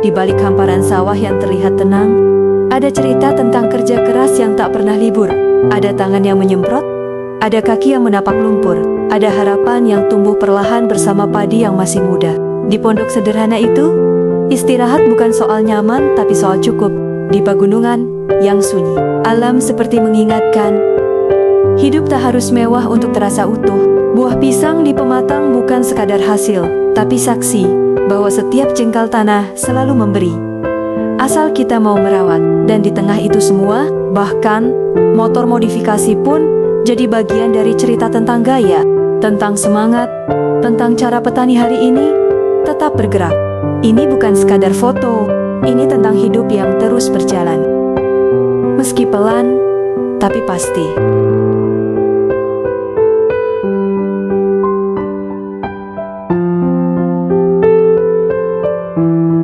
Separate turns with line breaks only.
Di balik hamparan sawah yang terlihat tenang, ada cerita tentang kerja keras yang tak pernah libur. Ada tangan yang menyemprot, ada kaki yang menapak lumpur, ada harapan yang tumbuh perlahan bersama padi yang masih muda. Di pondok sederhana itu, istirahat bukan soal nyaman tapi soal cukup. Di pegunungan yang sunyi, alam seperti mengingatkan, hidup tak harus mewah untuk terasa utuh. Buah pisang di pematang bukan sekadar hasil, tapi saksi bahwa setiap jengkal tanah selalu memberi, asal kita mau merawat. Dan di tengah itu semua, bahkan motor modifikasi pun jadi bagian dari cerita tentang gaya, tentang semangat, tentang cara petani hari ini tetap bergerak. Ini bukan sekadar foto, ini tentang hidup yang terus berjalan. Meski pelan, tapi pasti.